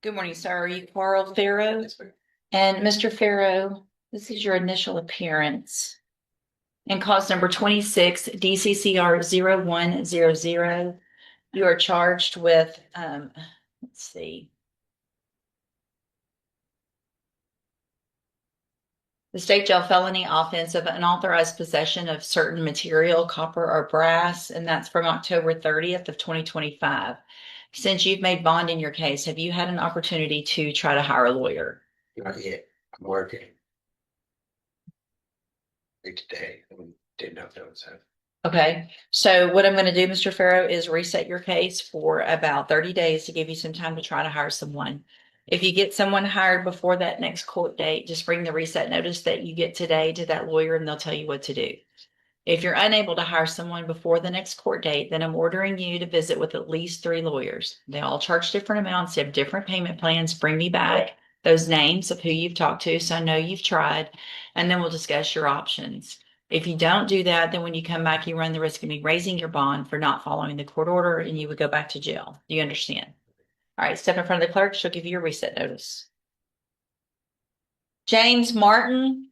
Good morning, sir. Are you Carl Farrow? Yes, ma'am. And Mr. Farrow, this is your initial appearance. And cause number 26, DCCR 0100. You are charged with, let's see, the state jail felony offense of unauthorized possession of certain material, copper or brass, and that's from October 30th of 2025. Since you've made bond in your case, have you had an opportunity to try to hire a lawyer? Not yet. I'm working. Today. I didn't know if that was happening. Okay, so what I'm going to do, Mr. Farrow, is reset your case for about 30 days to give you some time to try to hire someone. If you get someone hired before that next court date, just bring the reset notice that you get today to that lawyer and they'll tell you what to do. If you're unable to hire someone before the next court date, then I'm ordering you to visit with at least 3 lawyers. They all charge different amounts, they have different payment plans. Bring me back those names of who you've talked to so I know you've tried, and then we'll discuss your options. If you don't do that, then when you come back, you run the risk of me raising your bond for not following the court order and you would go back to jail. Do you understand? All right, step in front of the clerk. She'll give you your reset notice. James Martin.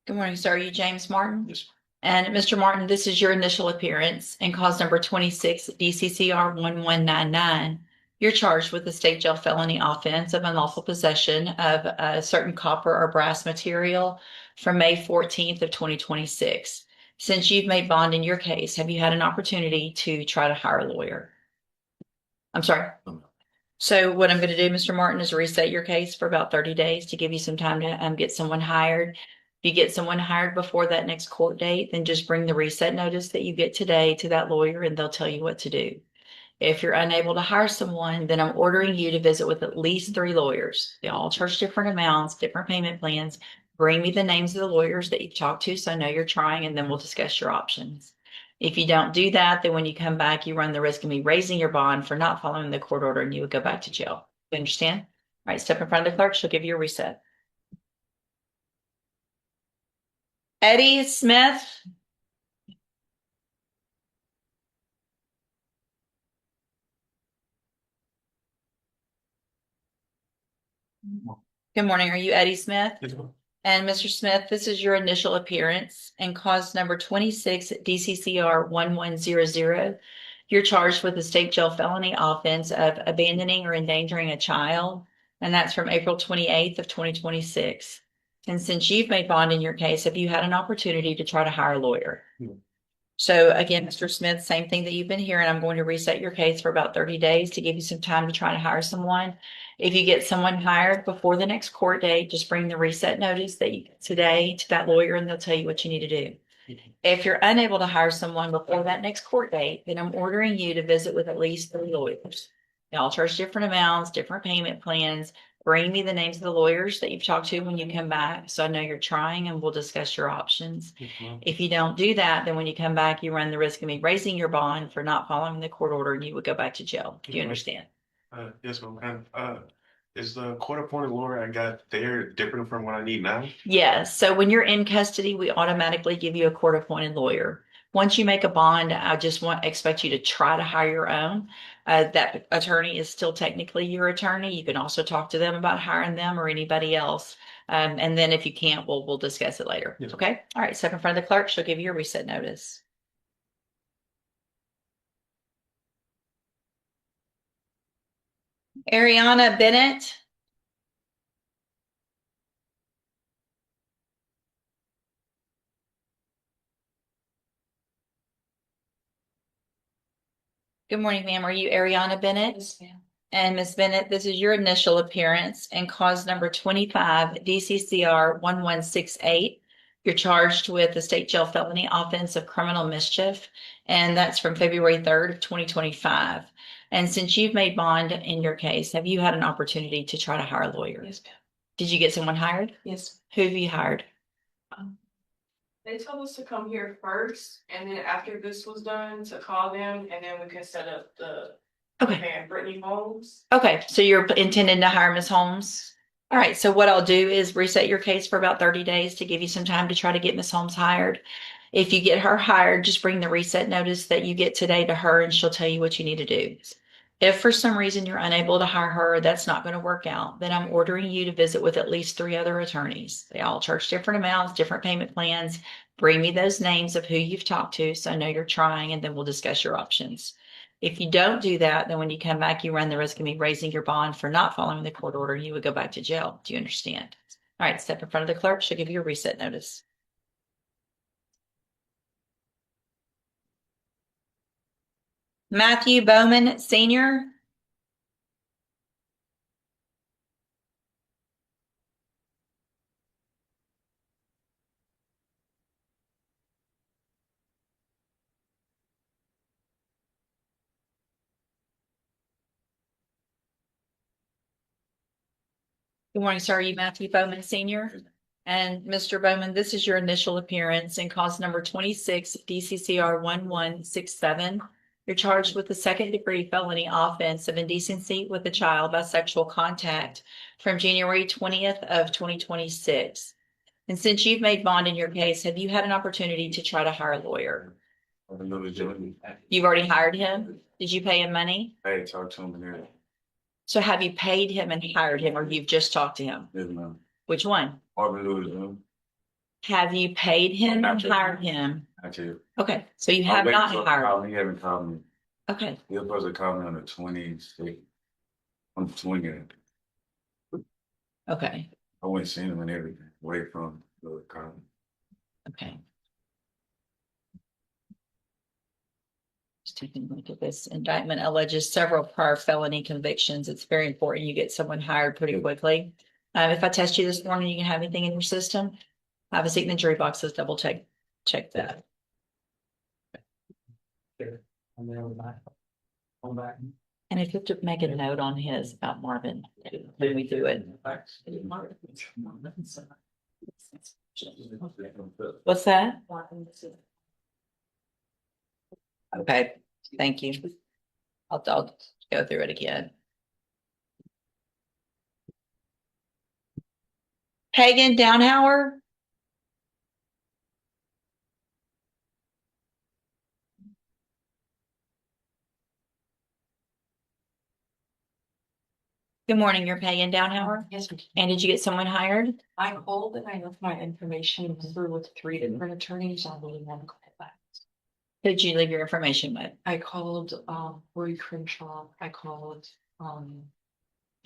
Good morning, sir. Are you James Martin? Yes. And Mr. Martin, this is your initial appearance and cause number 26, DCCR 1199. You're charged with the state jail felony offense of unlawful possession of a certain copper or brass material from May 14th of 2026. Since you've made bond in your case, have you had an opportunity to try to hire a lawyer? I'm sorry. So what I'm going to do, Mr. Martin, is reset your case for about 30 days to give you some time to get someone hired. If you get someone hired before that next court date, then just bring the reset notice that you get today to that lawyer and they'll tell you what to do. If you're unable to hire someone, then I'm ordering you to visit with at least 3 lawyers. They all charge different amounts, different payment plans. Bring me the names of the lawyers that you've talked to so I know you're trying, and then we'll discuss your options. If you don't do that, then when you come back, you run the risk of me raising your bond for not following the court order and you would go back to jail. You understand? All right, step in front of the clerk. She'll give you a reset. Eddie Smith. Good morning. Are you Eddie Smith? Yes, ma'am. And Mr. Smith, this is your initial appearance and cause number 26, DCCR 1100. You're charged with a state jail felony offense of abandoning or endangering a child, and that's from April 28th of 2026. And since you've made bond in your case, have you had an opportunity to try to hire a lawyer? No. So again, Mr. Smith, same thing that you've been hearing. I'm going to reset your case for about 30 days to give you some time to try to hire someone. If you get someone hired before the next court date, just bring the reset notice that you get today to that lawyer and they'll tell you what you need to do. If you're unable to hire someone before that next court date, then I'm ordering you to visit with at least 3 lawyers. They all charge different amounts, different payment plans. Bring me the names of the lawyers that you've talked to when you come back so I know you're trying and we'll discuss your options. Yes, ma'am. If you don't do that, then when you come back, you run the risk of me raising your bond for not following the court order and you would go back to jail. Do you understand? Yes, ma'am. And is the court-appointed lawyer I got there different from what I need now? Yes. So when you're in custody, we automatically give you a court appointed lawyer. Once you make a bond, I just expect you to try to hire your own. That attorney is still technically your attorney. You can also talk to them about hiring them or anybody else. And then if you can't, we'll discuss it later. Yes. Okay. All right. Step in front of the clerk. She'll give you a reset notice. Ariana Bennett. Good morning, ma'am. Are you Ariana Bennett? Yes, ma'am. And Ms. Bennett, this is your initial appearance and cause number 25, DCCR 1168. You're charged with the state jail felony offense of criminal mischief, and that's from February 3rd of 2025. And since you've made bond in your case, have you had an opportunity to try to hire a lawyer? Yes, ma'am. Did you get someone hired? Yes. Who have you hired? They told us to come here first, and then after this was done, to call them, and then we can set up the Okay. and Brittany Holmes. Okay, so you're intending to hire Ms. Holmes? All right, so what I'll do is reset your case for about 30 days to give you some time to try to get Ms. Holmes hired. If you get her hired, just bring the reset notice that you get today to her and she'll tell you what you need to do. If for some reason you're unable to hire her, that's not going to work out, then I'm ordering you to visit with at least 3 other attorneys. They all charge different amounts, different payment plans. Bring me those names of who you've talked to so I know you're trying, and then we'll discuss your options. If you don't do that, then when you come back, you run the risk of me raising your bond for not following the court order. You would go back to jail. Do you understand? All right, step in front of the clerk. She'll give you a reset notice. Matthew Bowman, Sr. Good morning, sir. Are you Matthew Bowman, Sr.? And Mr. Bowman, this is your initial appearance in cause number 26 DCCR 1167. You're charged with the second-degree felony offense of indecency with a child by sexual contact from January 20th of 2026. And since you've made bond in your case, have you had an opportunity to try to hire a lawyer? You've already hired him? Did you pay him money? I talked to him in there. So have you paid him and hired him, or you've just talked to him? Yes, ma'am. Which one? Marvin Lewis, ma'am. Have you paid him and hired him? I tell you. Okay, so you have not hired. He haven't called me. Okay, He was supposed to call me on the 26th. On the 20th. okay, I went and seen him and everything. Away from the car. okay. Just taking a look at this indictment alleges several prior felony convictions. It's very important you get someone hired pretty quickly. If I test you this morning, you can have anything in your system. Have a seat in the jury box. Let's double check that. And if you have to make a note on his about Marvin, when we do it. What's that? Okay, thank you. I'll go through it again. Hagen Downhauer. Good morning, you're Pagan Downhauer? Yes, And did you get someone hired? I called and I left my information through with 3 different attorneys. I really want to call back. Who did you leave your information with? I called Rory Crenshaw. I called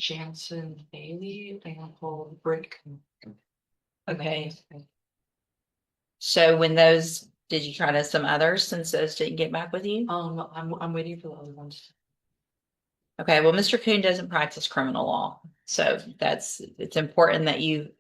Jansen Bailey, and I called Brick. Okay. So when those, did you try to some others since those didn't get back with you? I'm waiting for the other ones. Okay, well, Mr. Kuhn doesn't practice criminal law. So it's important that you,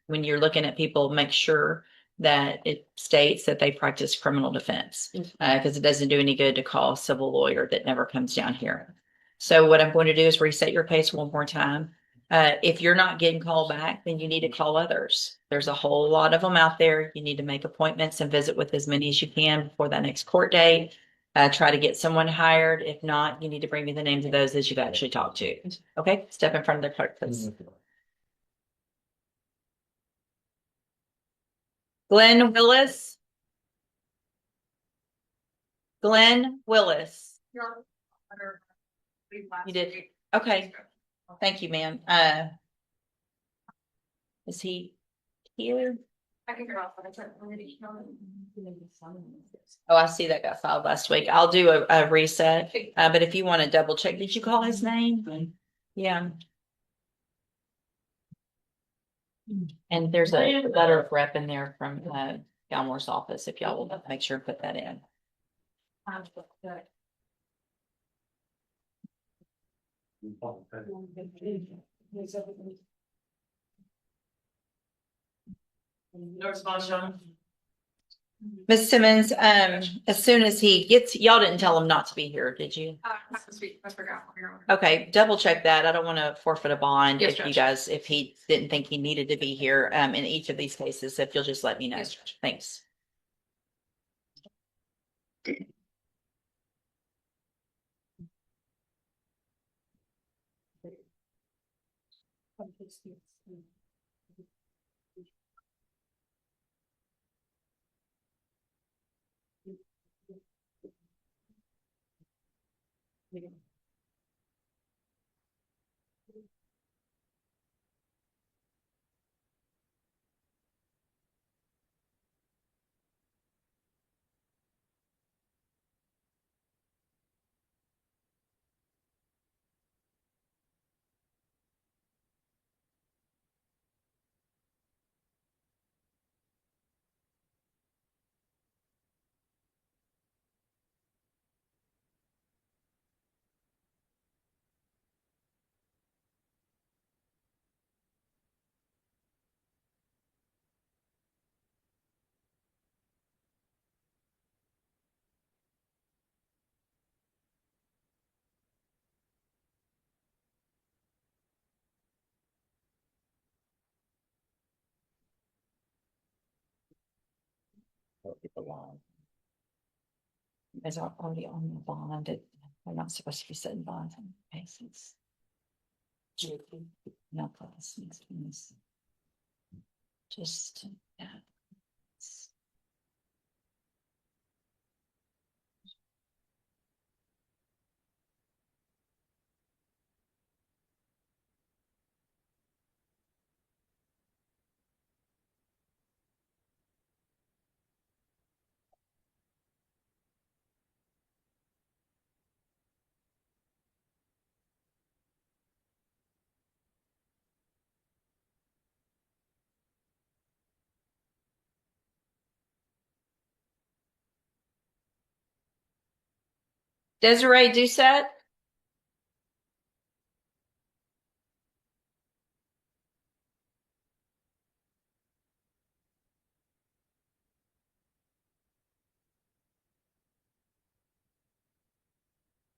when you're looking at people, make sure that it states that they practice criminal defense. Because it doesn't do any good to call a civil lawyer that never comes down here. So what I'm going to do is reset your case one more time. If you're not getting called back, then you need to call others. There's a whole lot of them out there. You need to make appointments and visit with as many as you can before that next court date. Try to get someone hired. If not, you need to bring me the names of those that you've actually talked to. Okay, step in front of the clerk, please. Glenn Willis. Glenn Willis. You did. Okay. Thank you, ma'am. Is he here? I can go off, but Oh, I see that got filed last week. I'll do a reset. But if you want to double check, did you call his name? Yeah. And there's a letter of rep in there from Galmore's office, if y'all will make sure to put that in. No response, John. Ms. Simmons, as soon as he gets, y'all didn't tell him not to be here, did you? I forgot. Okay, double check that. I don't want to forfeit a bond Yes, if you Judge. guys, if he didn't think he needed to be here, in each of these cases, if you'll just let me know. Yes, Judge. Thanks. As are already on the bond, they're not supposed to be setting bonds on cases. No, please. Just, yeah. Desiree Doucette?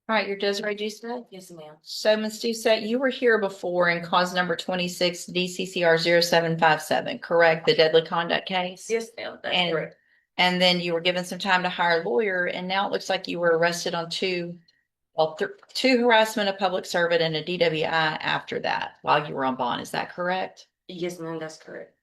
All right, you're Desiree Doucette? Yes, ma'am. So, Ms. Doucette, you were here before in cause number 26 DCCR 0757, correct? The deadly conduct case? Yes, ma'am, that's And- correct. And then you were given some time to hire a lawyer, and now it looks like you were arrested on two harassment of public servant and a DWI after that while you were on bond. Is that correct? Yes, ma'am, that's correct.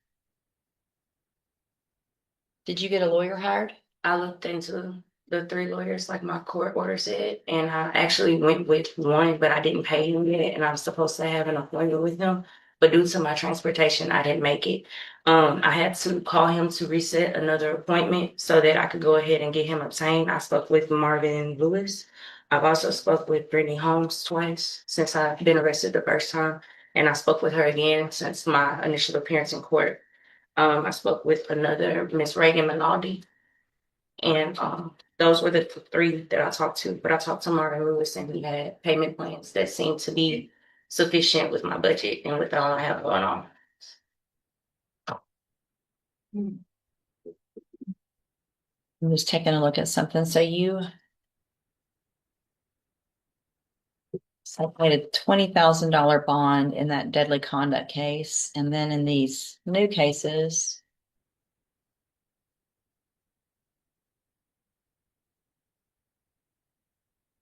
Did you get a lawyer hired? I looked into the 3 lawyers like my court order said, and I actually went with one, but I didn't pay him yet, and I was supposed to have an appointment with him. But due to my transportation, I didn't make it. I had to call him to reset another appointment so that I could go ahead and get him obtained. I spoke with Marvin Lewis. I've also spoke with Brittany Holmes twice since I've been arrested the first time, and I spoke with her again since my initial appearance in court. I spoke with another Miss Reagan Minaldi, and those were the 3 that I talked to. But I talked to Marvin Lewis, and he had payment plans that seemed to be sufficient with my budget and with all I have going on. I'm just taking a look at something. So you paid a $20,000 bond in that deadly conduct case, and then in these new cases,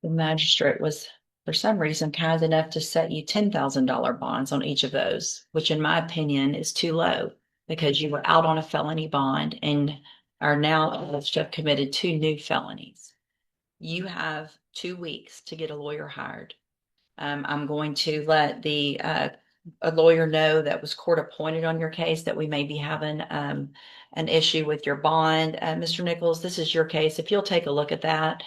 the magistrate was, for some reason, kind enough to set you $10,000 bonds on each of those, which in my opinion is too low because you were out on a felony bond and are now alleged to have committed 2 new felonies. You have 2 weeks to get a lawyer hired. I'm going to let a lawyer know that was court appointed on your case that we may be having an issue with your bond. Mr. Nichols, this is your case. If you'll take a look at that,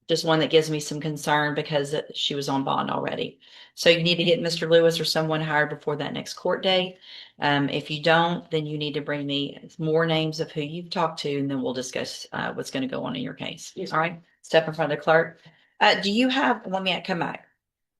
just one that gives me some concern because she was on bond already. So you need to get Mr. Lewis or someone hired before that next court date. If you don't, then you need to bring me more names of who you've talked to, and then we'll discuss what's going to go on in your case. Yes. All right. Step in front of the clerk. Do you have, let me come back.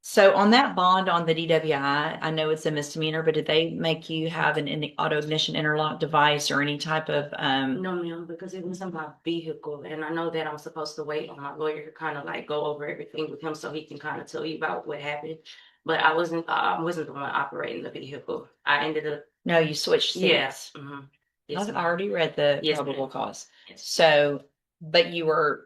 So on that bond on the DWI, I know it's a misdemeanor, but did they make you have an auto ignition interlock device or any type of, No, ma'am, because it was in my vehicle, and I know that I'm supposed to wait on my lawyer to kind of like go over everything with him so he can kind of tell you about what happened. But I wasn't the one operating the vehicle. I ended up, no, you switched seats? yes. Yes, I've ma'am. already read the Yes, probable ma'am. cause. Yes. So, but you were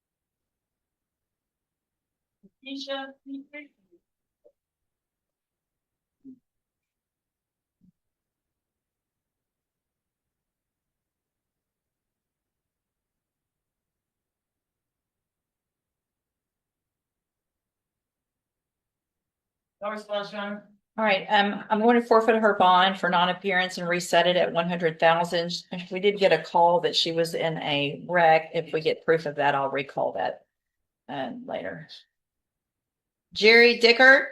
All right, I'm going to forfeit her bond for non-appearance and reset it at 100,000. We did get a call that she was in a wreck. If we get proof of that, I'll recall that later. Jerry Dickert.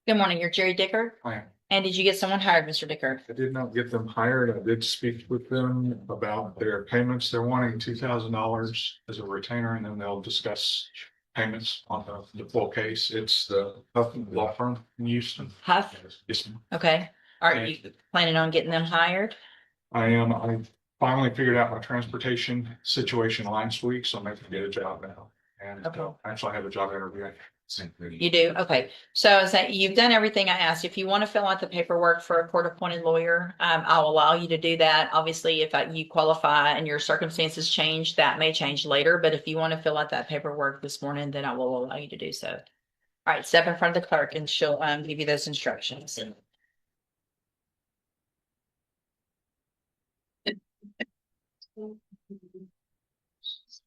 Good morning, you're Jerry Dickert. Hi. And did you get someone hired, Mr. Dickert? I did not get them hired. I did speak with them about their payments. They're wanting $2,000 as a retainer, and then they'll discuss payments on the full case. It's the Huff Law Firm in Houston. Huff? Yes, ma'am. Okay. Are you planning on getting them hired? I am. I finally figured out my transportation situation last week, so I'm able to get a job now. And Okay. actually I have a job interview. You do? Okay. So I was saying, you've done everything I asked. If you want to fill out the paperwork for a court-appointed lawyer, I'll allow you to do that. Obviously, if you qualify and your circumstances change, that may change later. But if you want to fill out that paperwork this morning, then I will allow you to do so. All right, step in front of the clerk and she'll give you those instructions.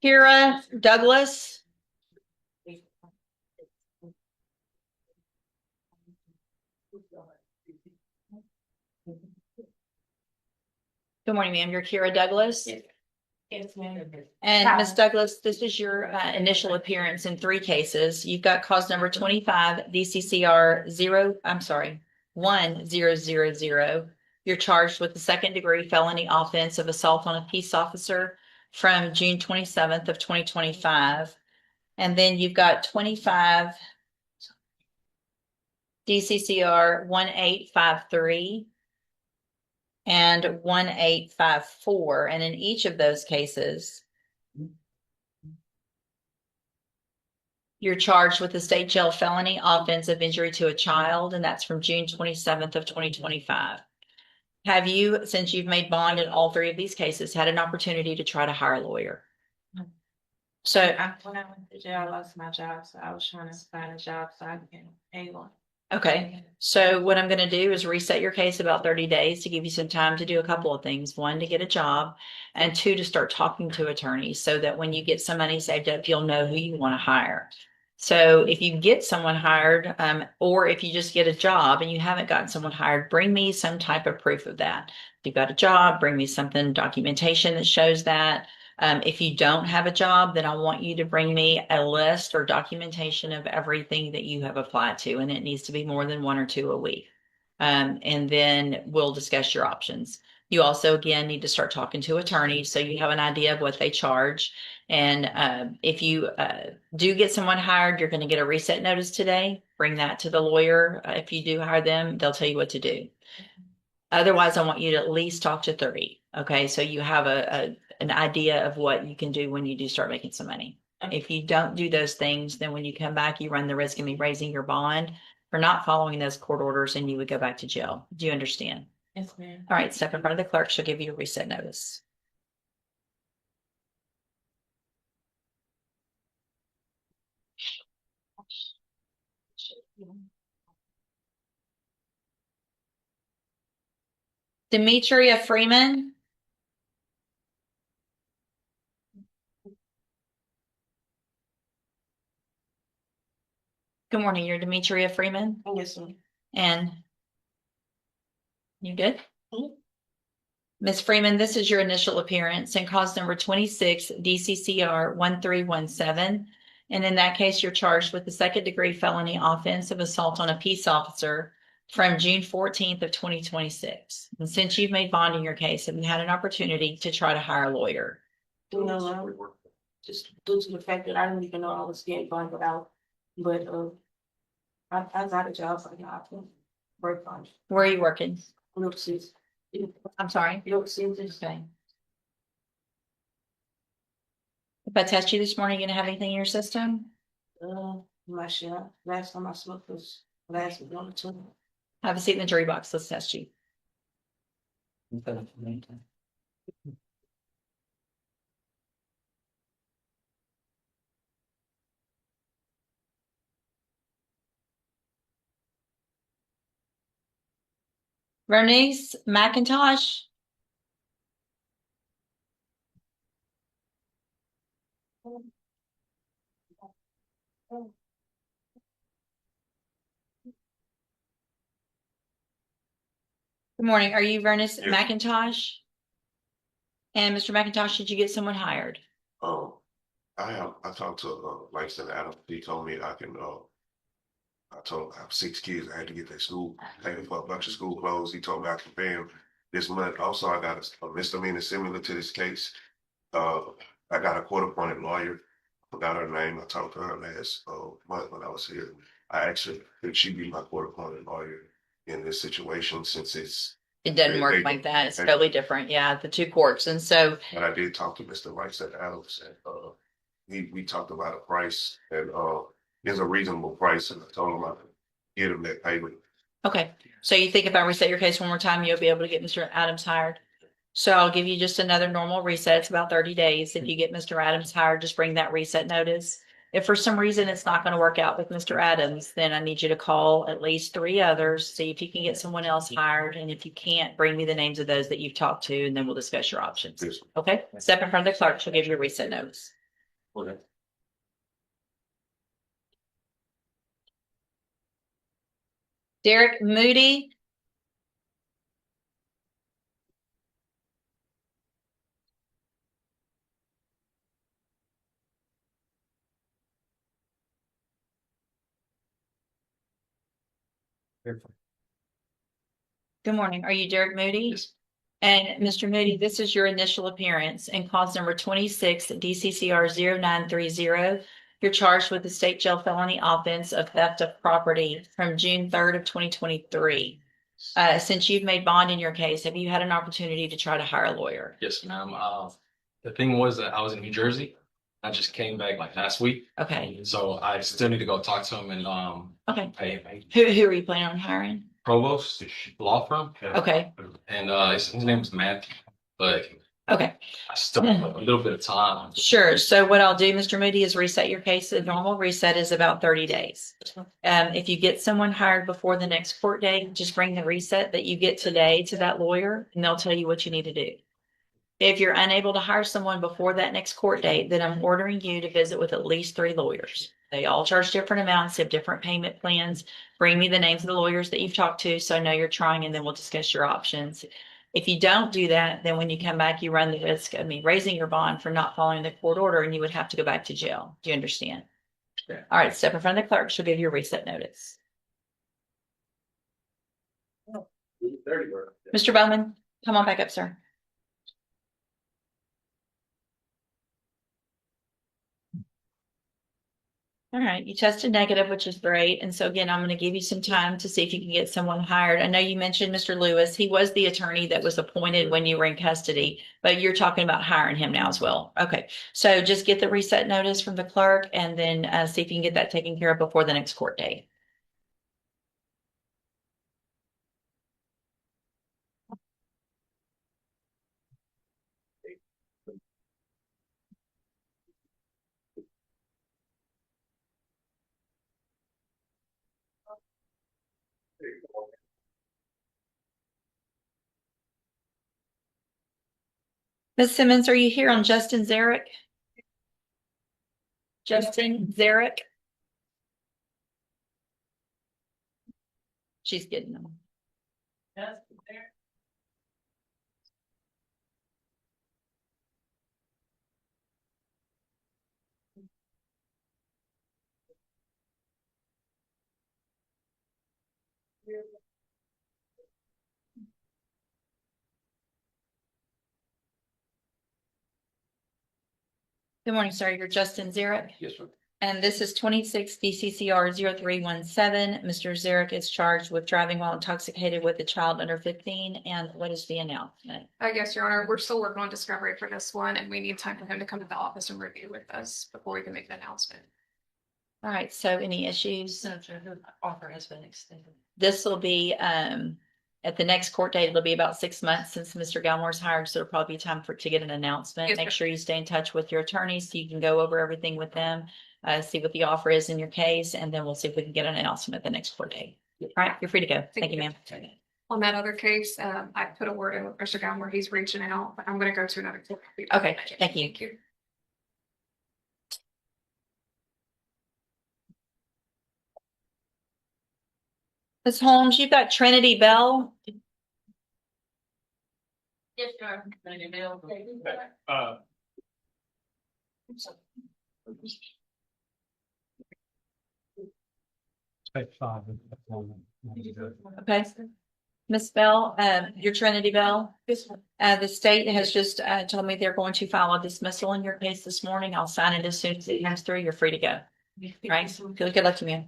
Kira Douglas. Good morning, ma'am. You're Kira Douglas. Yes, ma'am. And Ms. Douglas, this is your initial appearance in 3 cases. You've got cause number 25 DCCR 1000. You're charged with the 2nd-degree felony offense of assault on a peace officer from June 27th of 2025. And then you've got 25 DCCR 1853 and 1854. And in each of those cases, you're charged with the state jail felony offense of injury to a child, and that's from June 27th of 2025. Have you, since you've made bond in all 3 of these cases, had an opportunity to try to hire a lawyer? So When I went to jail, I lost my job, so I was trying to find a job so I can pay one. okay, so what I'm going to do is reset your case about 30 days to give you some time to do a couple of things. 1, to get a job, and 2, to start talking to attorneys so that when you get some money saved up, you'll know who you want to hire. So if you get someone hired, or if you just get a job and you haven't gotten someone hired, bring me some type of proof of that. If you've got a job, bring me something, documentation that shows that. If you don't have a job, then I want you to bring me a list or documentation of everything that you have applied to, and it needs to be more than 1 or 2 a week. And then we'll discuss your options. You also, again, need to start talking to attorneys so you have an idea of what they charge. And if you do get someone hired, you're going to get a reset notice today. Bring that to the lawyer. If you do hire them, they'll tell you what to do. Otherwise, I want you to at least talk to 30. Okay, so you have an idea of what you can do when you do start making some money. If you don't do those things, then when you come back, you run the risk of me raising your bond for not following those court orders, and you would go back to jail. Do you understand? Yes, ma'am. All right, step in front of the clerk. She'll give you a reset notice. Demetria Freeman. Good morning, you're Demetria Freeman. Yes, ma'am. And you good? Ms. Freeman, this is your initial appearance in cause number 26 DCCR 1317. And in that case, you're charged with the 2nd-degree felony offense of assault on a peace officer from June 14th of 2026. And since you've made bond in your case, have you had an opportunity to try to hire a lawyer? No, just due to the fact that I didn't even know I was getting bonded out. But I got a job so I can work on it. Where are you working? Little sis. I'm sorry. Little sis. Okay. If I test you this morning, you gonna have anything in your system? I'm not sure. Last time I smoked was last week on the 20th. Have a seat in the jury box. Let's test you. Bernice McIntosh. Good morning. Are you Bernice Yes. McIntosh? And Mr. McIntosh, did you get someone hired? I talked to Langston Adams. He told me I can. I told him I have 6 kids. I had to get their school, paying for a bunch of school clothes. He told me I can pay him this month. Also, I got a misdemeanor similar to this case. I got a court-appointed lawyer. Forgot her name. I talked to her last month when I was here. I actually could she be my court-appointed lawyer in this situation since it's. It doesn't They- work they- like that. It's they- totally different. Yeah, the two courts. And so, But I did talk to Mr. Langston Adams, and we talked about a price, and there's a reasonable price, and I told him I could get him that payment. okay. So you think if I reset your case one more time, you'll be able to get Mr. Adams hired? So I'll give you just another normal reset. It's about 30 days. If you get Mr. Adams hired, just bring that reset notice. If for some reason it's not going to work out with Mr. Adams, then I need you to call at least 3 others, see if you can get someone else hired. And if you can't, bring me the names of those that you've talked to, and then we'll discuss your options. Yes. Okay? Step in front of the clerk. She'll give you a reset notice. Okay. Derek Moody. Good morning. Are you Derek Moody? Yes. And Mr. Moody, this is your initial appearance and cause number 26 DCCR 0930. You're charged with the state jail felony offense of theft of property from June 3rd of 2023. Since you've made bond in your case, have you had an opportunity to try to hire a lawyer? Yes, ma'am. The thing was that I was in New Jersey. I just came back like last week. Okay. So I still need to go talk to him and Okay. pay Who are you planning on hiring? Provost law firm. Okay. And his name is Matthew, but Okay. I still have a little bit of time. Sure. So what I'll do, Mr. Moody, is reset your case. The normal reset is about 30 days. If you get someone hired before the next court date, just bring the reset that you get today to that lawyer and they'll tell you what you need to do. If you're unable to hire someone before that next court date, then I'm ordering you to visit with at least 3 lawyers. They all charge different amounts, have different payment plans. Bring me the names of the lawyers that you've talked to so I know you're trying, and then we'll discuss your options. If you don't do that, then when you come back, you run the risk of me raising your bond for not following the court order, and you would have to go back to jail. Do you understand? Yeah. All right, step in front of the clerk. She'll give you a reset notice. Mr. Bowman, come on back up, sir. All right, you tested negative, which is great. And so again, I'm going to give you some time to see if you can get someone hired. I know you mentioned Mr. Lewis. He was the attorney that was appointed when you were in custody, but you're talking about hiring him now as well. Okay, so just get the reset notice from the clerk and then see if you can get that taken care of before the next court date. Ms. Simmons, are you here on Justin Zarek? Justin Zarek? She's getting them. Good morning, sir. You're Justin Zarek. Yes, sir. And this is 26 DCCR 0317. Mr. Zarek is charged with driving while intoxicated with a child under 15. And what is the announcement? I guess, Your Honor, we're still working on discovery for this one, and we need time for him to come to the office and review with us before we can make an announcement. All right, so any issues? Offer has been extended. This will be, at the next court date, it'll be about 6 months since Mr. Galmore's hired, so it'll probably be time to get an announcement. Yes, Make ma'am. sure you stay in touch with your attorneys so you can go over everything with them, see what the offer is in your case, and then we'll see if we can get an announcement at the next court date. All right, you're free to go. Thank you, ma'am. On that other case, I put a word in with Mr. Gilmore. He's reaching out, but I'm gonna go to another. Okay, thank you. Thank you. Ms. Holmes, you've got Trinity Bell. Yes, sir. Type 5. Okay. Ms. Bell, your Trinity Bell. The state has just told me they're going to file a dismissal in your case this morning. I'll sign it as soon as it comes through. You're free to go. Right? Good luck to you.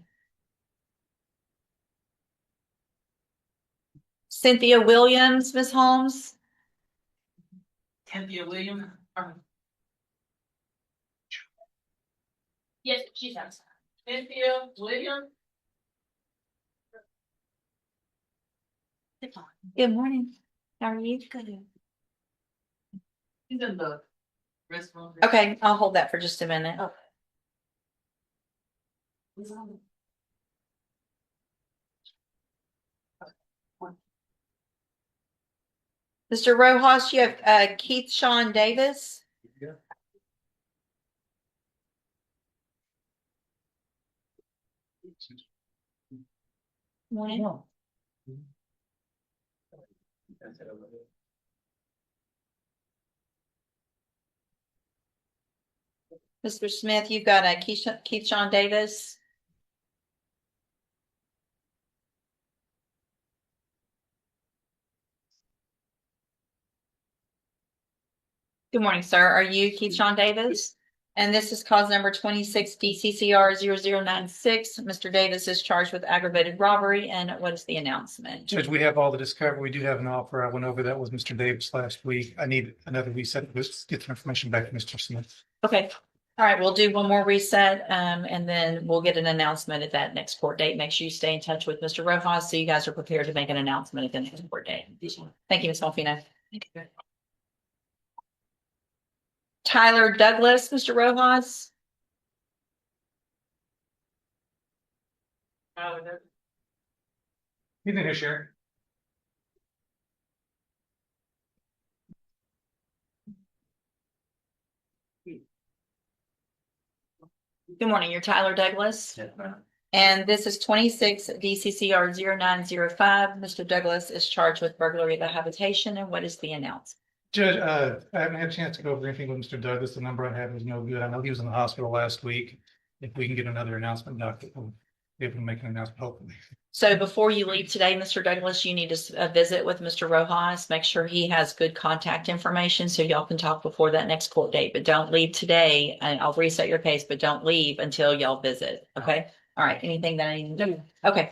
Cynthia Williams, Ms. Holmes. Cynthia Williams. Yes, she's outside. Cynthia Williams. Good morning. How are you? Good. She's in the restroom. Okay, I'll hold that for just a minute. Mr. Rojas, you have Keith Sean Davis. Yeah. Morning. Mr. Smith, you've got Keith Sean Davis. Good morning, sir. Are you Keith Sean Davis? And this is cause number 26 DCCR 0096. Mr. Davis is charged with aggravated robbery. And what is the announcement? Judge, we have all the discovery. We do have an offer. I went over that with Mr. Davis last week. I need another reset. Let's get the information back to Mr. Smith. Okay. All right. We'll do one more reset. And then we'll get an announcement at that next court date. Make sure you stay in touch with Mr. Rojas so you guys are prepared to make an announcement at the next court date. Thank you, Ms. Malfino. Tyler Douglas, Mr. Rojas. He's in here, Sharon. Good morning. You're Tyler Douglas. And this is 26 DCCR 0905. Mr. Douglas is charged with burglary of the habitation. And what is the announcement? Judge, I haven't had a chance to go over anything with Mr. Douglas. The number I have is no good. I know he was in the hospital last week. If we can get another announcement, Doctor, we'll be able to make an announcement, hopefully. So before you leave today, Mr. Douglas, you need to visit with Mr. Rojas. Make sure he has good contact information so y'all can talk before that next court date. But don't leave today. And I'll reset your case, but don't leave until y'all visit. Okay. All right. Anything that I need to do? Okay.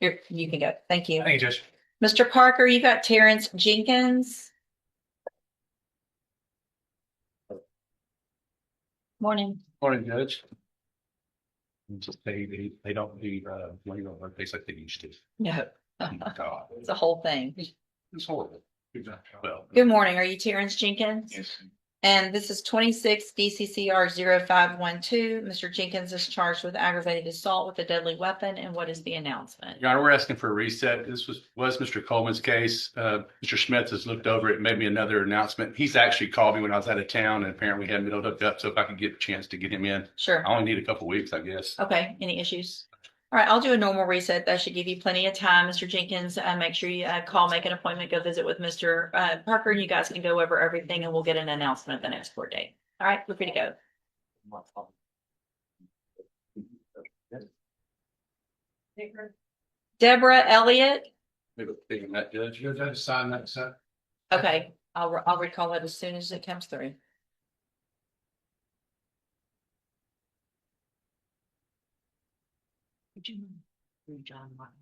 You can go. Thank you. Thank you, Judge. Mr. Parker, you got Terrence Jenkins. Morning. Morning, Judge. Just they don't do money on their face like they used to. No, Oh, God, it's a whole thing. it's horrible. Well, Good morning. Are you Terrence Jenkins? yes, And this is 26 DCCR 0512. Mr. Jenkins is charged with aggravated assault with a deadly weapon. And what is the announcement? Your Honor, we're asking for a reset. This was Mr. Coleman's case. Mr. Schmitz has looked over it, made me another announcement. He's actually called me when I was out of town, and apparently we hadn't been hooked up. So if I could get a chance to get him in, Sure. I only need a couple weeks, I guess. Okay. Any issues? All right. I'll do a normal reset. That should give you plenty of time, Mr. Jenkins. Make sure you call, make an appointment, go visit with Mr. Parker. And you guys can go over everything and we'll get an announcement at the next court date. All right. We're free to go. Deborah Elliott. Maybe taking that, Judge. Judge, I just signed that, sir. Okay. I'll recall it as soon as it comes through. Would you mind read John Martin?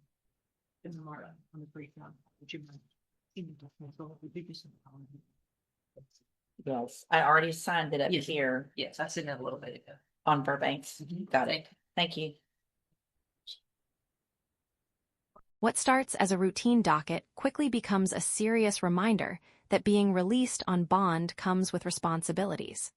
In the Martin on the breakdown, would you mind? Yes, I already signed it up Yes. here. Yes, I seen that a little bit ago. on Burbanks. Got it. Thank you. What starts as a routine docket quickly becomes a serious reminder that being released on bond comes with responsibilities.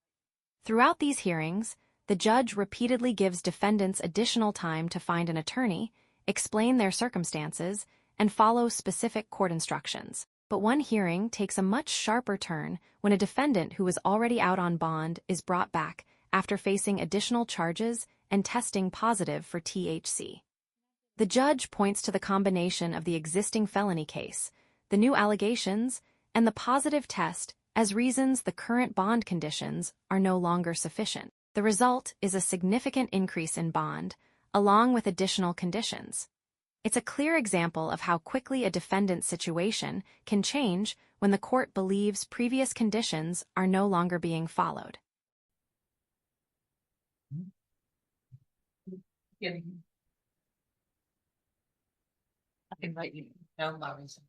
Throughout these hearings, the judge repeatedly gives defendants additional time to find an attorney, explain their circumstances, and follow specific court instructions. But one hearing takes a much sharper turn when a defendant who was already out on bond is brought back after facing additional charges and testing positive for THC. The judge points to the combination of the existing felony case, the new allegations, and the positive test as reasons the current bond conditions are no longer sufficient. The result is a significant increase in bond, along with additional conditions. It's a clear example of how quickly a defendant's situation can change when the court believes previous conditions are no longer being followed. I invite you. No, Larry's.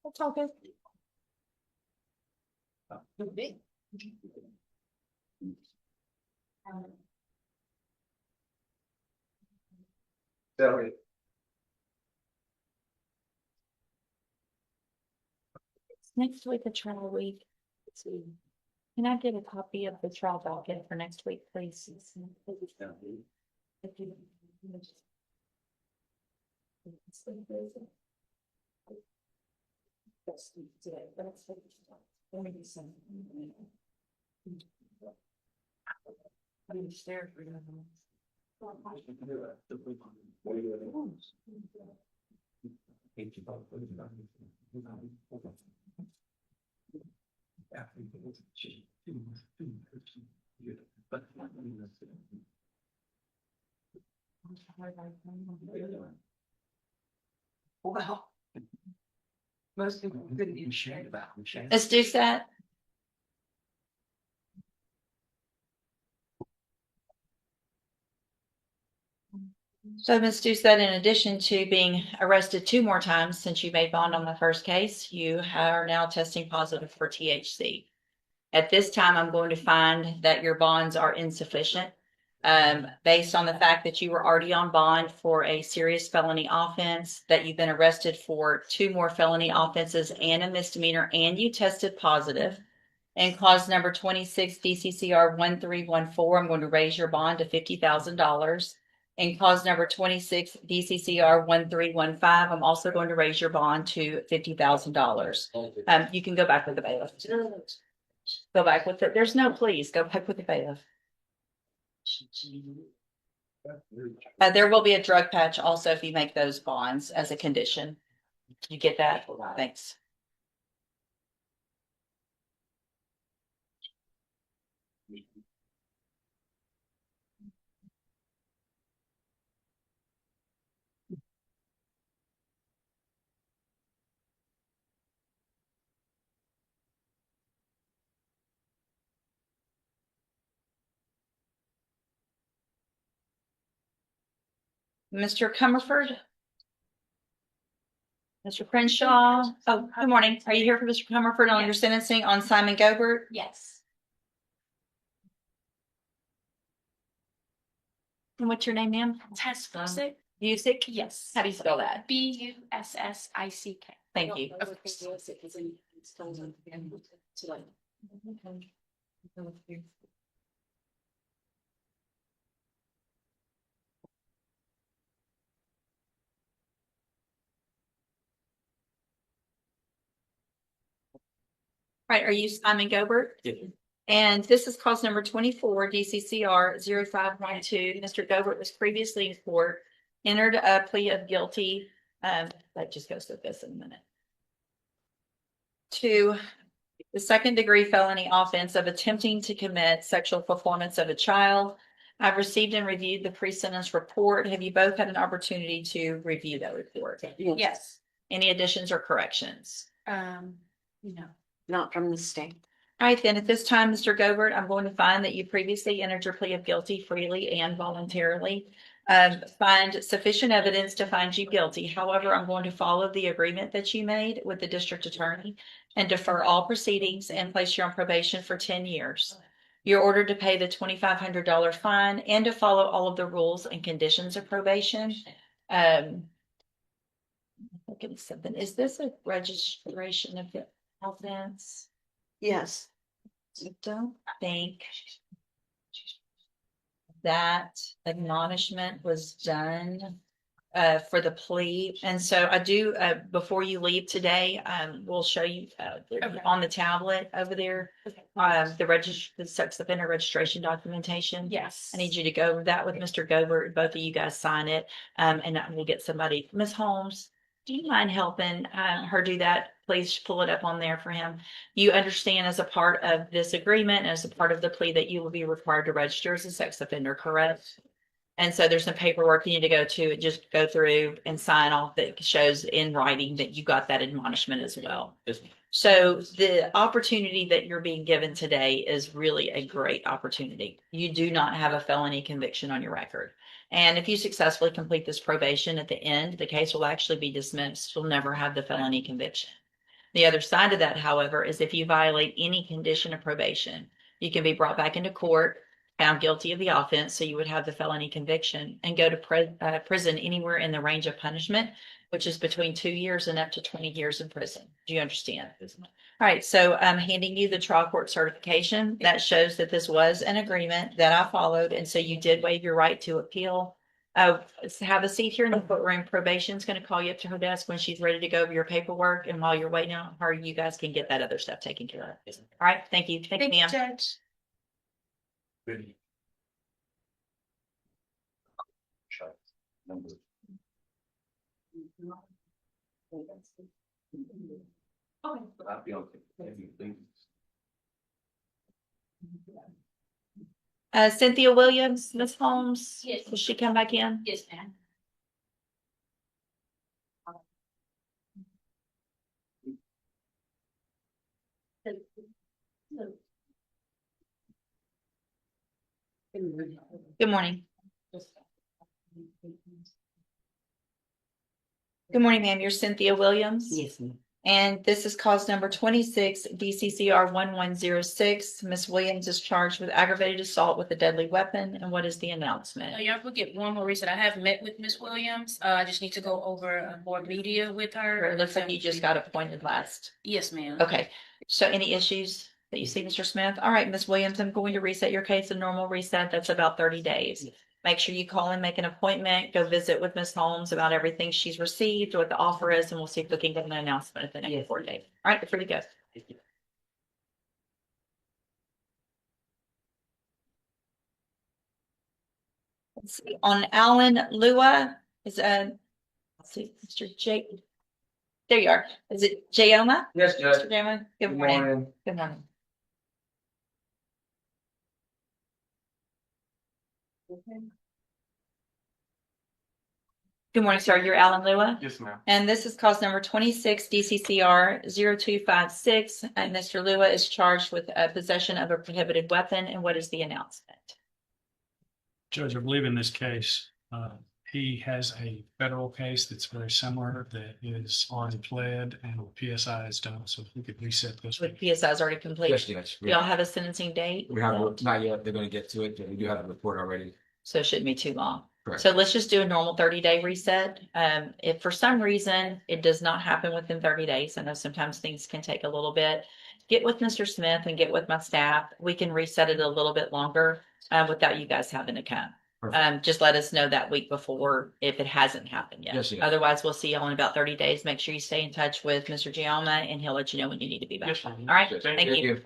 That's all good. Sorry. Next week, the trial week. Let's see. Can I get a copy of the trial docket for next week, please? If you- Wow. Most people couldn't even share about. Let's do that. So, Ms. Doucette, in addition to being arrested 2 more times since you made bond on the first case, you are now testing positive for THC. At this time, I'm going to find that your bonds are insufficient, based on the fact that you were already on bond for a serious felony offense, that you've been arrested for 2 more felony offenses and a misdemeanor, and you tested positive. And clause number 26 DCCR 1314, I'm going to raise your bond to $50,000. And clause number 26 DCCR 1315, I'm also going to raise your bond to $50,000. You can go back with the bailiff. Go back with it. There's no please. Go back with the bailiff. There will be a drug patch also if you make those bonds as a condition. You get that? Thanks. Mr. Comerford? Mr. Crenshaw? Oh, good morning. Are you here for Mr. Comerford on your sentencing on Simon Gobert? Yes. And what's your name, ma'am? Tess Busick? Busick? Yes. How do you spell that? Bussick. Thank you. Right, are you Simon Gobert? Yeah. And this is cause number 24, DCCR 0512. Mr. Gobert was previously in court, entered a plea of guilty. That just goes with this in a minute. To the 2nd-degree felony offense of attempting to commit sexual performance of a child. I've received and reviewed the pre-sentence report. Have you both had an opportunity to review that report? Yes. Any additions or corrections? No, not from the state. All right, then at this time, Mr. Gobert, I'm going to find that you previously entered your plea of guilty freely and voluntarily. Find sufficient evidence to find you guilty. However, I'm going to follow the agreement that you made with the district attorney and defer all proceedings and place you on probation for 10 years. You're ordered to pay the $2,500 fine and to follow all of the rules and conditions of probation. Look at something. Is this a registration of the offense? Yes. I don't think that admonishment was done for the plea. And so I do, before you leave today, we'll show you on the tablet over there, the sex offender registration documentation. Yes. I need you to go over that with Mr. Gobert. Both of you guys sign it. And we'll get somebody. Ms. Holmes, do you mind helping her do that? Please pull it up on there for him. You understand as a part of this agreement, as a part of the plea, that you will be required to register as a sex offender, correct? And so there's some paperwork you need to go to, just go through and sign off that shows in writing that you got that admonishment as well. So the opportunity that you're being given today is really a great opportunity. You do not have a felony conviction on your record. And if you successfully complete this probation at the end, the case will actually be dismissed. You'll never have the felony conviction. The other side of that, however, is if you violate any condition of probation, you can be brought back into court, found guilty of the offense, so you would have the felony conviction, and go to prison anywhere in the range of punishment, which is between 2 years and up to 20 years in prison. Do you understand? All right, so I'm handing you the trial court certification that shows that this was an agreement that I followed, and so you did waive your right to appeal. Have a seat here in the courtroom. Probation's going to call you up to her desk when she's ready to go over your paperwork, and while you're waiting on her, you guys can get that other stuff taken care of. All right, thank you. Thank you, ma'am. Judge. Cynthia Williams, Ms. Holmes. Yes. Will she come back in? Yes, ma'am. Good morning. Good morning, ma'am. You're Cynthia Williams? Yes, ma'am. And this is cause number 26, DCCR 1106. Ms. Williams is charged with aggravated assault with a deadly weapon. And what is the announcement? Y'all forget one more reason. I have met with Miss Williams. I just need to go over more media with her. It looks like you just got appointed last. Yes, ma'am. Okay. So any issues that you see, Mr. Smith? All right, Ms. Williams, I'm going to reset your case. A normal reset, that's about 30 days. Make sure you call and make an appointment. Go visit with Ms. Holmes about everything she's received, what the offer is, and we'll see if we can get an announcement at the next 4 days. All right, you're free to go. Let's see. On Alan Lua is let's see, Mr. Jake. There you are. Is it Jayoma? Yes, Judge. Mr. Jayoma? Good morning. Good morning. Good morning, sir. You're Alan Lua? Yes, ma'am. And this is cause number 26, DCCR 0256. And Mr. Lua is charged with possession of a prohibited weapon. And what is the announcement? Judge, I believe in this case, he has a federal case that's very similar that is already pled and PSI is done. So if we could reset this. With PSI is already complete. Yes, Judge. Y'all have a sentencing date? We have, not yet. They're gonna get to it, but we do have a report already. So it shouldn't be too long. Correct. So let's just do a normal 30-day reset. If for some reason it does not happen within 30 days, I know sometimes things can take a little bit. Get with Mr. Smith and get with my staff. We can reset it a little bit longer without you guys having to come. Just let us know that week before if it hasn't happened yet. Yes, yes. Otherwise, we'll see y'all in about 30 days. Make sure you stay in touch with Mr. Gialma and he'll let you know when you need to be back. Yes, All right. Yes, Thank you.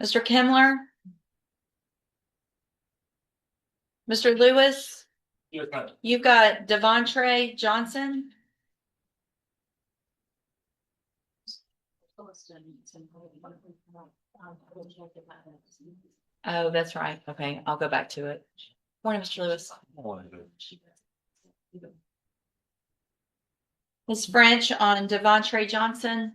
Mr. Kimler. Mr. Lewis. Yes, ma'am. You've got Devontre Johnson. Oh, that's right. Okay, I'll go back to it. Morning, Mr. Lewis. Ms. French on Devontre Johnson.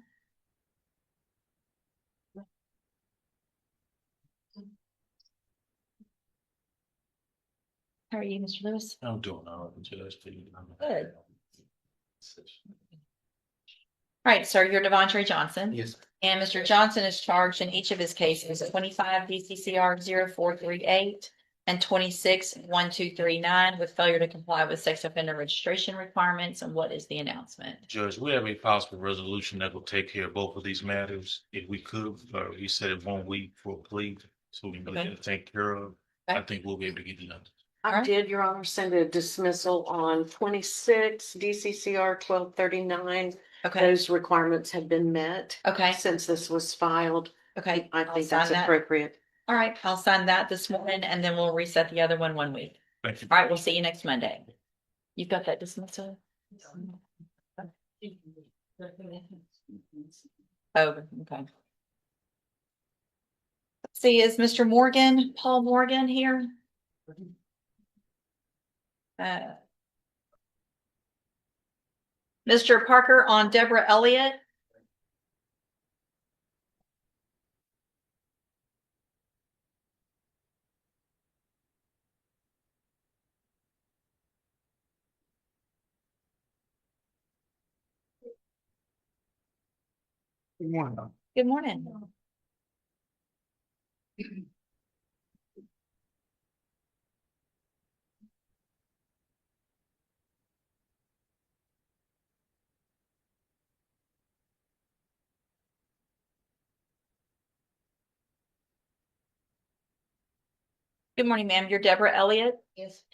How are you, Mr. Lewis? I'm doing all right, Judge. Good. All right, sir, you're Devontre Johnson. Yes. And Mr. Johnson is charged in each of his cases, 25 DCCR 0438 and 26 1239 with failure to comply with sex offender registration requirements. And what is the announcement? Judge, we have a possible resolution that will take care of both of these matters. If we could, we said it 1 week for a plea, so we can get it taken care of. I think we'll be able to get it done. I did, Your Honor, send a dismissal on 26 DCCR 1239. Okay. Those requirements have been met. Okay. Since this was filed. Okay. I I'll think sign that's that. appropriate. All right. I'll sign that this morning and then we'll reset the other one 1 week. Thank you. All right. We'll see you next Monday. You've got that dismissal? Oh, okay. Let's see, is Mr. Morgan, Paul Morgan here? Mr. Parker on Deborah Elliott. Good morning. Good morning. Good morning, ma'am. You're Deborah Elliott? Yes.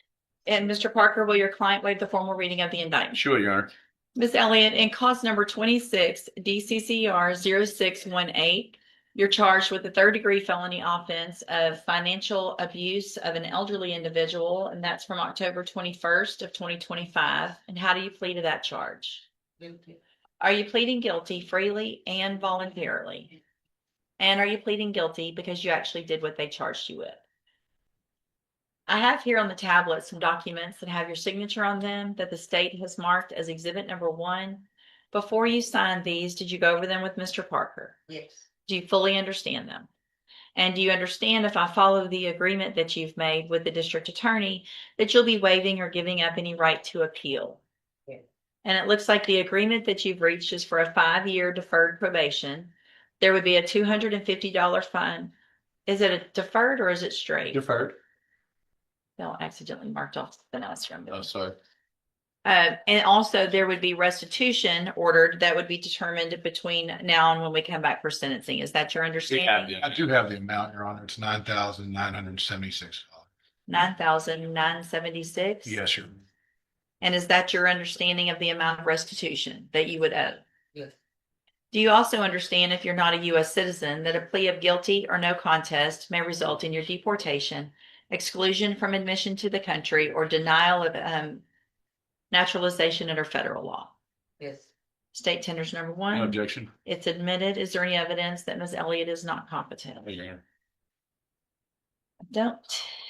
And Mr. Parker, will your client waive the formal reading of the indictment? Sure, Your Honor. Ms. Elliott, in cause number 26, DCCR 0618, you're charged with a third-degree felony offense of financial abuse of an elderly individual, and that's from October 21st of 2025. And how do you plead to that charge? Guilty. Are you pleading guilty freely and voluntarily? And are you pleading guilty because you actually did what they charged you with? I have here on the tablet some documents that have your signature on them that the state has marked as exhibit number 1. Before you signed these, did you go over them with Mr. Parker? Yes. Do you fully understand them? And do you understand, if I follow the agreement that you've made with the district attorney, that you'll be waiving or giving up any right to appeal? Yes. And it looks like the agreement that you've reached is for a 5-year deferred probation. There would be a $250 fine. Is it a deferred or is it straight? Deferred. No, accidentally marked off something else from Oh, sorry. and also there would be restitution ordered that would be determined between now and when we come back for sentencing. Is that your understanding? I do have the amount, Your Honor. It's $9,976. $9,976? Yes, sir. And is that your understanding of the amount of restitution that you would owe? Yes. Do you also understand, if you're not a U.S. citizen, that a plea of guilty or no contest may result in your deportation, exclusion from admission to the country, or denial of naturalization under federal law? Yes. State tenders number 1. No objection. It's admitted. Is there any evidence that Ms. Elliott is not competent? Yeah. Don't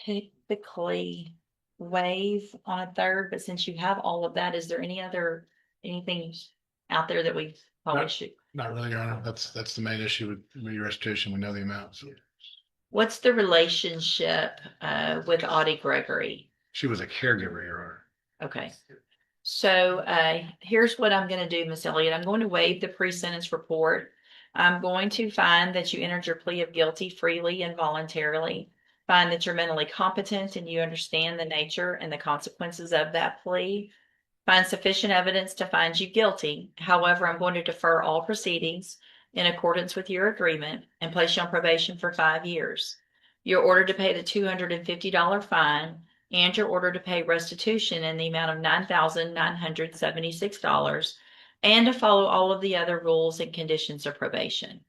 typically waive on a third, but since you have all of that, is there anything out there that we probably should? Not really, Your Honor. That's the main issue with your restitution. We know the amounts. What's the relationship with Audie Gregory? She was a caregiver, Your Honor. Okay. So here's what I'm going to do, Miss Elliott. I'm going to waive the pre-sentence report. I'm going to find that you entered your plea of guilty freely and voluntarily. Find that you're mentally competent and you understand the nature and the consequences of that plea. Find sufficient evidence to find you guilty. However, I'm going to defer all proceedings in accordance with your agreement and place you on probation for 5 years. You're ordered to pay the $250 fine, and you're ordered to pay restitution in the amount of $9,976, and to follow all of the other rules and conditions of probation.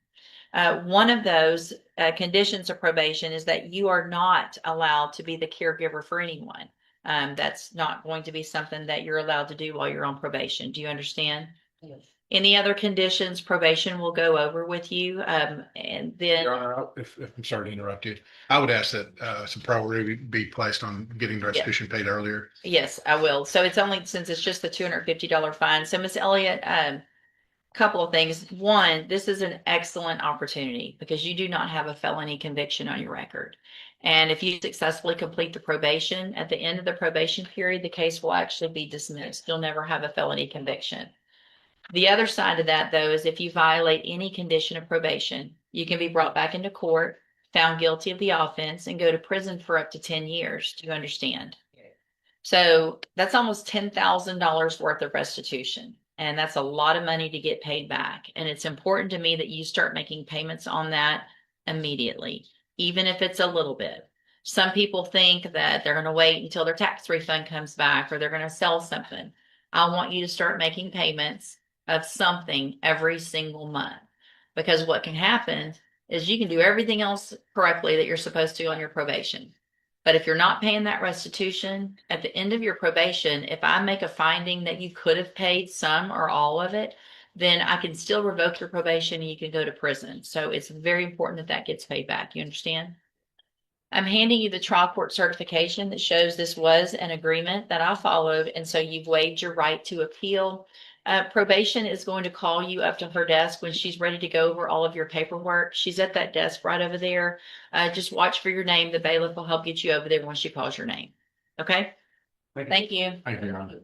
One of those conditions of probation is that you are not allowed to be the caregiver for anyone. That's not going to be something that you're allowed to do while you're on probation. Do you understand? Yes. Any other conditions probation will go over with you, and then. Your Honor, if I'm sorry to interrupt you, I would ask that some priority be placed on getting the restitution paid earlier. Yes, I will. So it's only, since it's just the $250 fine. So Miss Elliott, couple of things. One, this is an excellent opportunity because you do not have a felony conviction on your record. And if you successfully complete the probation, at the end of the probation period, the case will actually be dismissed. You'll never have a felony conviction. The other side of that, though, is if you violate any condition of probation, you can be brought back into court, found guilty of the offense, and go to prison for up to 10 years. Do you understand? So that's almost $10,000 worth of restitution. And that's a lot of money to get paid back. And it's important to me that you start making payments on that immediately, even if it's a little bit. Some people think that they're going to wait until their tax refund comes back or they're going to sell something. I want you to start making payments of something every single month, because what can happen is you can do everything else correctly that you're supposed to on your probation. But if you're not paying that restitution at the end of your probation, if I make a finding that you could have paid some or all of it, then I can still revoke your probation and you can go to prison. So it's very important that that gets paid back. You understand? I'm handing you the trial court certification that shows this was an agreement that I followed. And so you've waived your right to appeal. Probation is going to call you up to her desk when she's ready to go over all of your paperwork. She's at that desk right over there. Just watch for your name. The bailiff will help get you over there once she calls your name. Okay? Thank you. Thank you, Your Honor.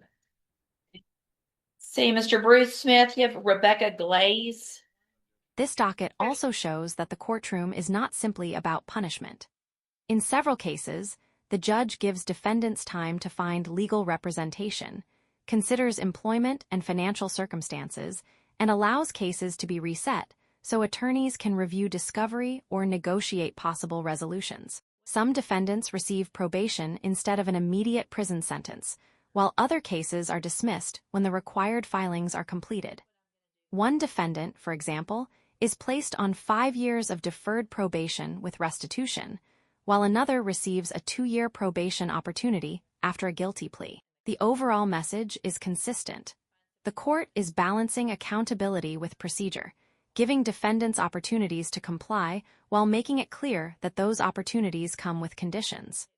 See, Mr. Bruce Smith, you have Rebecca Glaze. This docket also shows that the courtroom is not simply about punishment. In several cases, the judge gives defendants time to find legal representation, considers employment and financial circumstances, and allows cases to be reset so attorneys can review discovery or negotiate possible resolutions. Some defendants receive probation instead of an immediate prison sentence, while other cases are dismissed when the required filings are completed. One defendant, for example, is placed on 5 years of deferred probation with restitution, while another receives a 2-year probation opportunity after a guilty plea. The overall message is consistent. The court is balancing accountability with procedure, giving defendants opportunities to comply while making it clear that those opportunities come with conditions.